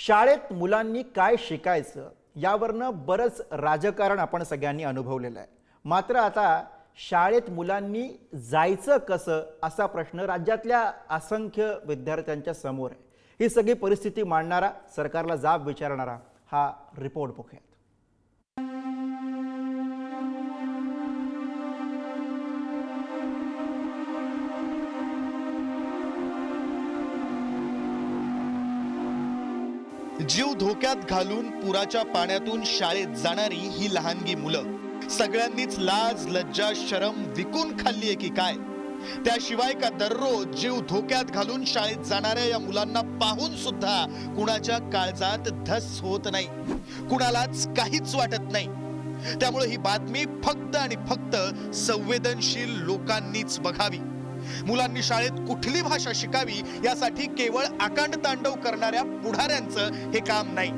शाळेत मुलांनी काय शिकायचं यावरनं बरंच राजकारण आपण सगळ्यांनी अनुभवलेलं आहे. मात्र आता शाळेत मुलांनी जायचं कसं असा प्रश्न राज्यातल्या असंख्य विद्यार्थ्यांच्या समोर आहे. ही सगळी परिस्थिती मांडणारा, सरकारला जाब विचारणारा हा रिपोर्ट बघूयात. जीव धोक्यात घालून पुराच्या पाण्यातून शाळेत जाणारी ही लहानगी मुलं सगळ्यांनीच लाज लज्जा शरम विकून खाल्लीये की काय? त्याशिवाय का दररोज जीव धोक्यात घालून शाळेत जाणाऱ्या या मुलांना पाहून सुद्धा कुणाच्या काळजात धस होत नाही, कुणालाच काहीच वाटत नाही. त्यामुळे ही बातमी फक्त आणि फक्त संवेदनशील लोकांनीच बघावी. मुलांनी शाळेत कुठली भाषा शिकावी यासाठी केवळ आकांड तांडव करणाऱ्या पुढाऱ्यांचं हे काम नाही.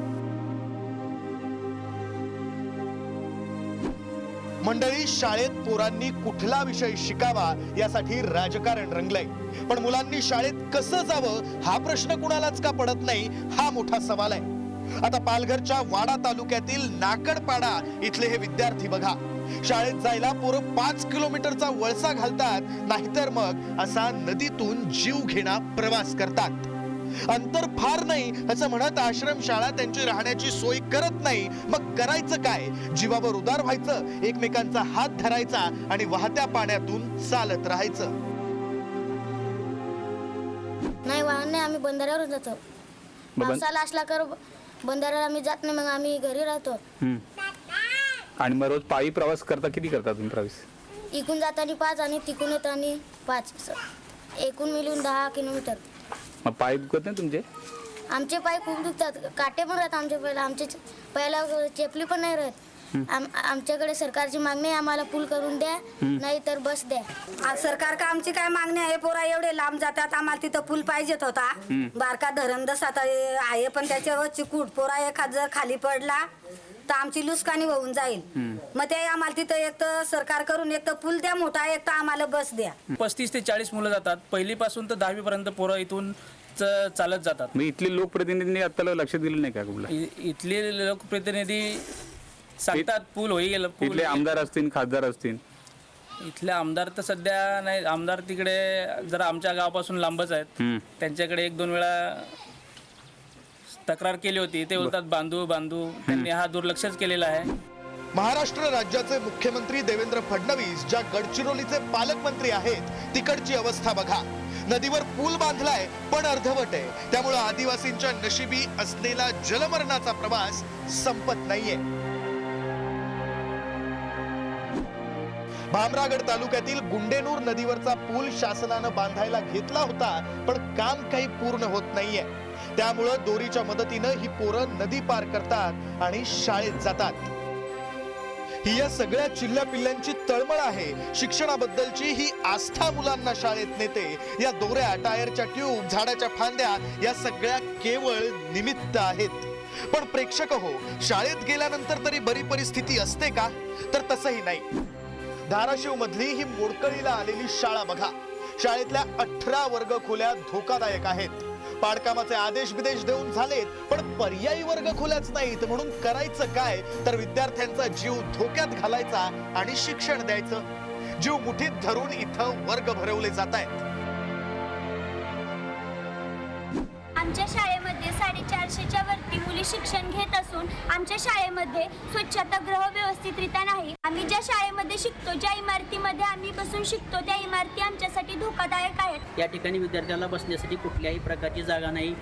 मंडळी, शाळेत पोरांनी कुठला विषय शिकावा यासाठी राजकारण रंगलंय, पण मुलांनी शाळेत कसं जावं हा प्रश्न कुणालाच का पडत नाही, हा मोठा सवाल आहे. आता पालघरच्या वाडा तालुक्यातील नाकडपाडा इथले हे विद्यार्थी बघा, शाळेत जायला पोरं 5 किलोमीटरचा वळसा घालतात, नाहीतर मग असा नदीतून जीव घेणा प्रवास करतात. अंतर फार नाही असं म्हणत आश्रमशाळा त्यांची राहण्याची सोय करत नाही. मग करायचं काय? जीवावर उदार व्हायचं, एकमेकांचा हात धरायचा आणि वाहत्या पाण्यातून चालत राहायचं. नाही, वाहन नाही, आम्ही बंधाऱ्यावर जातो. पावसाला असला कर बंधाऱ्याला आम्ही जात नाही, मग आम्ही घरी राहतो. आणि मग रोज पायी प्रवास करता? किती करता तुम्ही प्रवास? इकून जाताना 5 आणि तिकून येताना 5, एकूण मिळून 10 किलोमीटर. मग पाय दुखत नाही तुमचे? आमचे पाय खूप दुखतात, काटे पण राहतात आमच्या पायाला. आमचे पहिला चेपली पण नाही राहत. आमच्याकडे सरकारची मागणी आहे, आम्हाला पूल करून द्या, नाही तर बस द्या. सरकार का आमची काय मागणी आहे? पोरा एवढे लांब जातात, आम्हाला तिथं पूल पाहिजेत होता. बारका धरण दस आता आहे, पण त्याच्यावर चिकूट पोरा एखाद जर खाली पडला तर आमची लुसकानी होऊन जाईल. मग ते आम्हाला तिथं एक तर सरकार करून एक तर पूल द्या मोठा, एक तर आम्हाला बस द्या. 35 ते 40 मुलं जातात. पहिलीपासून तर 10वी पर्यंत पोरं इथून चालत जातात. मग इथले लोकप्रतिनिधींनी आता लक्ष दिलं नाही का कुठला? इथले लोकप्रतिनिधी सांगतात पूल होईल. इथले आमदार असतील, खासदार असतील. इथले आमदार तर सध्या नाही. आमदार तिकडे जरा आमच्या गावापासून लांबच आहेत. त्यांच्याकडे 1-2 वेळा तक्रार केली होती. ते बोलतात बांधू बांधू. त्यांनी हा दुर्लक्षच केलेला आहे. महाराष्ट्र राज्याचे मुख्यमंत्री देवेंद्र फडणवीस ज्या गडचिरोलीचे पालकमंत्री आहेत, तिकडची अवस्था बघा. नदीवर पूल बांधलाय पण अर्धवट आहे. त्यामुळे आदिवासींच्या नशिबी असलेला जलमरणाचा प्रवास संपत नाहीये. भामरागड तालुक्यातील गुंडेनूर नदीवरचा पूल शासनानं बांधायला घेतला होता, पण काम काही पूर्ण होत नाहीये. त्यामुळे दोरीच्या मदतीनं ही पोरं नदी पार करतात आणि शाळेत जातात. ही या सगळ्या चिल्ल्या पिल्ल्यांची तळमळ आहे. शिक्षणाबद्दलची ही आस्था मुलांना शाळेत नेते. या दोऱ्या, टायरच्या ट्यूब, झाडाच्या फांद्या या सगळ्या केवळ निमित्त आहेत. पण प्रेक्षक हो, शाळेत गेल्यानंतर तरी बरी परिस्थिती असते का? तर तसंही नाही. धाराशिव मधली ही मोडकळीला आलेली शाळा बघा. शाळेतल्या 18 वर्ग खोल्या धोकादायक आहेत. पाडकामाचे आदेश विदेश देऊन झालेत, पण पर्यायी वर्ग खोल्याच नाहीत. म्हणून करायचं काय? तर विद्यार्थ्यांचा जीव धोक्यात घालायचा आणि शिक्षण द्यायचं. जीव मुठीत धरून इथं वर्ग भरवले जात आहेत. आमच्या शाळेमध्ये 450च्या वरती मुली शिक्षण घेत असून आमच्या शाळेमध्ये स्वच्छतागृह व्यवस्थितरित्या नाही. आम्ही ज्या शाळेमध्ये शिकतो, ज्या इमारतीमध्ये आम्ही बसून शिकतो, त्या इमारती आमच्यासाठी धोकादायक आहेत. या ठिकाणी विद्यार्थ्यांना बसण्यासाठी कुठल्याही प्रकारची जागा नाही.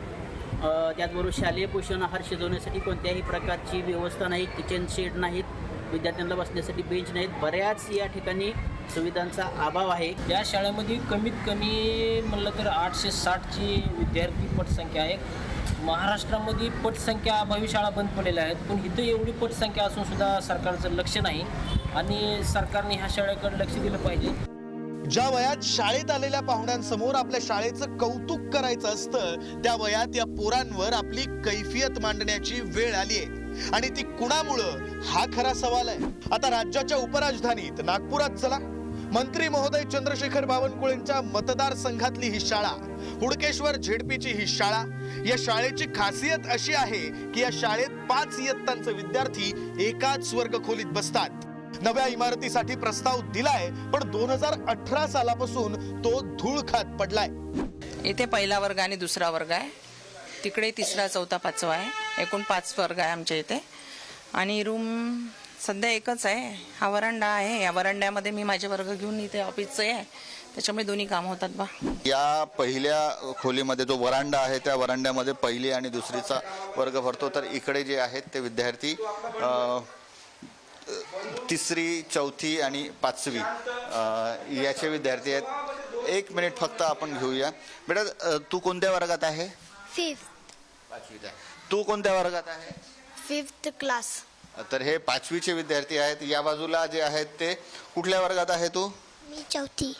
त्याचबरोबर शालेय पोषण आहार शिजवण्यासाठी कोणत्याही प्रकारची व्यवस्था नाही. किचन शेड नाहीत, विद्यार्थ्यांना बसण्यासाठी बेंच नाहीत. बऱ्याच या ठिकाणी सुविधांचा अभाव आहे. या शाळेमध्ये कमीत कमी म्हणलं तर 860ची विद्यार्थी पटसंख्या आहे. महाराष्ट्रामध्ये पटसंख्या अभावी शाळा बंद पडलेल्या आहेत, पण इथं एवढी पटसंख्या असून सुद्धा सरकारचं लक्ष नाही आणि सरकारने ह्या शाळेकडे लक्ष दिलं पाहिजे. ज्या वयात शाळेत आलेल्या पाहुण्यांसमोर आपल्या शाळेचं कौतुक करायचं असतं, त्या वयात या पोरांवर आपली कैफियत मांडण्याची वेळ आली आहे. आणि ती कुणामुळं हा खरा सवाल आहे. आता राज्याच्या उपराजधानीत नागपुरात चला. मंत्री महोदय चंद्रशेखर बावनकुळेंच्या मतदारसंघातली ही शाळा हुडकेश्वर झेडपीची ही शाळा, या शाळेची खासियत अशी आहे की या शाळेत 5 इयत्तांचे विद्यार्थी एकाच वर्गखोलीत बसतात. नव्या इमारतीसाठी प्रस्ताव दिलाय, पण 2018 सालापासून तो धूळ खात पडलाय. इथे पहिला वर्ग आणि दुसरा वर्ग आहे, तिकडे तिसरा चौथा पाचवा आहे, एकूण 5 वर्ग आहे आमच्या इथे. आणि रूम सध्या एकच आहे. हा वरांडा आहे, या वरांड्यामध्ये मी माझे वर्ग घेऊन इथे ऑफिसचं आहे, त्याच्यामुळे दोन्ही काम होतात बा. या पहिल्या खोलीमध्ये जो वरांडा आहे त्या वरांड्यामध्ये पहिली आणि दुसरीचा वर्ग भरतो, तर इकडे जे आहेत ते विद्यार्थी तिसरी, चौथी आणि 5वी याचे विद्यार्थी आहेत. 1 मिनिट फक्त आपण घेऊया. बेटा, तू कोणत्या वर्गात आहे? 5th 5वीत आहे. तू कोणत्या वर्गात आहे? 5th class. तर हे 5वीचे विद्यार्थी आहेत. या बाजूला जे आहेत ते कुठल्या वर्गात आहे तू? मी चौथी.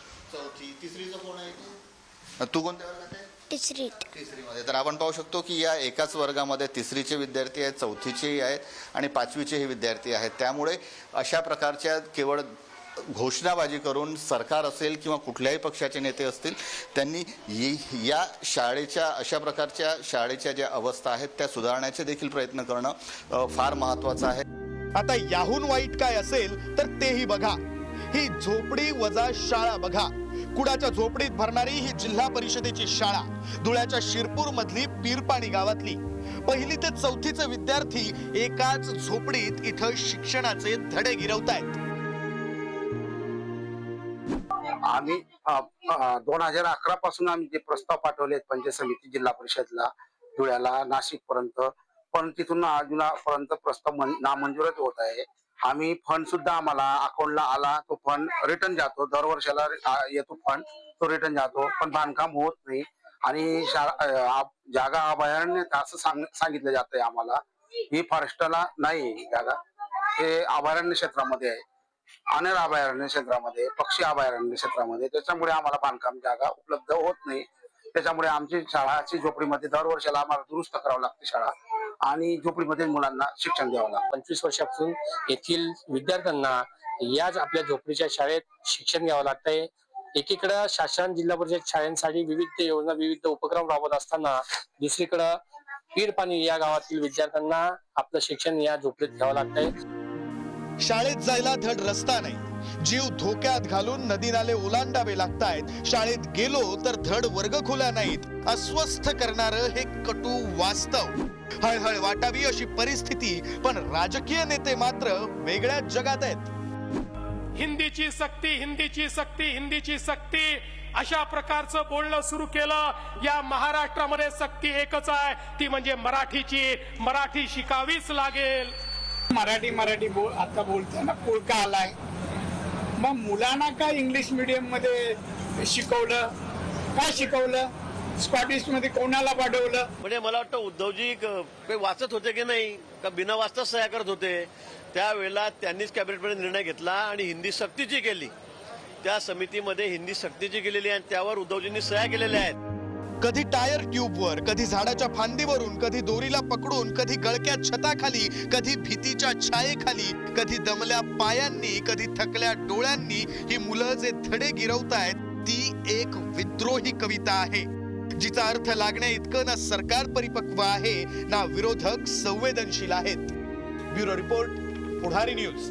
तिसरीचं कोण आहे तू कोणत्या वर्गात आहे? तिसरीमध्ये. तर आपण पाहू शकतो की या एकाच वर्गामध्ये तिसरीचे विद्यार्थी आहेत, चौथीचेही आहेत आणि 5वीचेही विद्यार्थी आहेत. त्यामुळे अशा प्रकारच्या केवळ घोषणाबाजी करून सरकार असेल किंवा कुठल्याही पक्षाचे नेते असतील, त्यांनी या शाळेच्या अशा प्रकारच्या शाळेच्या ज्या अवस्था आहेत त्या सुधारण्याचे देखील प्रयत्न करणं फार महत्त्वाचं आहे. आता याहून वाईट काय असेल तर तेही बघा. ही झोपडी वजा शाळा बघा. कुडाच्या झोपडीत भरणारी ही जिल्हा परिषदेची शाळा, धुळ्याच्या शिरपूर मधली पीरपाणी गावातली. 1ली ते 4थीचे विद्यार्थी एकाच झोपडीत इथं शिक्षणाचे धडे गिरवतायत. आम्ही 2011 पासून आम्ही जे प्रस्ताव पाठवले पंचायत समिती, जिल्हा परिषदला, धुळ्याला, नाशिक पर्यंत, पण तिथून अजूनपर्यंत प्रस्ताव नामंजूरच होत आहे. आम्ही फंड सुद्धा आम्हाला अकाउंटला आला, तो फंड रिटर्न जातो, दरवर्षाला येतो फंड, तो रिटर्न जातो, पण बांधकाम होत नाही. आणि जागा अभयारण्य असं सांगितलं जात आहे आम्हाला. ही फॉरेस्टला नाही जागा, हे अभयारण्य क्षेत्रामध्ये आहे, अनेर अभयारण्य क्षेत्रामध्ये, पक्षी अभयारण्य क्षेत्रामध्ये. त्याच्यामुळे आम्हाला बांधकाम जागा उपलब्ध होत नाही. त्याच्यामुळे आमची शाळाची झोपडीमध्ये दरवर्षाला आम्हाला दुरुस्त करावं लागते शाळा, आणि झोपडीमध्ये मुलांना शिक्षण द्यावं लागतं. 25 वर्षापासून येथील विद्यार्थ्यांना याच आपल्या झोपडीच्या शाळेत शिक्षण घ्यावं लागतंय. एकीकडे शासन जिल्हा परिषद शाळांसाठी विविध योजना, विविध उपक्रम राबवत असताना, दुसरीकडे पीरपाणी या गावातील विद्यार्थ्यांना आपलं शिक्षण या झोपडीत घ्यावं लागतंय. शाळेत जायला धड रस्ता नाही, जीव धोक्यात घालून नदी नाले ओलांडावे लागतायत. शाळेत गेलो तर धड वर्गखोल्या नाहीत. अस्वस्थ करणारं हे कटू वास्तव. हळहळ वाटावी अशी परिस्थिती, पण राजकीय नेते मात्र वेगळ्याच जगात आहेत. हिंदीची सक्ती, हिंदीची सक्ती, हिंदीची सक्ती अशा प्रकारचं बोलणं सुरू केलं. या महाराष्ट्रामध्ये सक्ती एकच आहे, ती म्हणजे मराठीची. मराठी शिकावीच लागेल. मराठी आता बोलताना पुळका आलाय. मग मुलांना काय इंग्लिश मीडियम मध्ये शिकवलं, काय शिकवलं, स्कॉटिश मध्ये कोणाला पाठवलं? म्हणजे मला वाटतं उद्धवजी काही वाचत होते की नाही, का बिना वाचता सह्या करत होते. त्यावेळेला त्यांनीच कॅबिनेटमध्ये निर्णय घेतला आणि हिंदी सक्तीची केली. त्या समितीमध्ये हिंदी सक्तीची केलेली आहे, त्यावर उद्धवजींनी सह्या केलेल्या आहेत. कधी टायर ट्यूबवर, कधी झाडाच्या फांदीवरून, कधी दोरीला पकडून, कधी गळक्या छताखाली, कधी भीतीच्या छायेखाली, कधी दमल्या पायांनी, कधी थकल्या डोळ्यांनी ही मुलं जे धडे गिरवतायत ती एक विद्रोही कविता आहे, जिचा अर्थ लागण्या इतकं ना सरकार परिपक्व आहे, ना विरोधक संवेदनशील आहेत. ब्युरो रिपोर्ट, पुढारी न्यूज.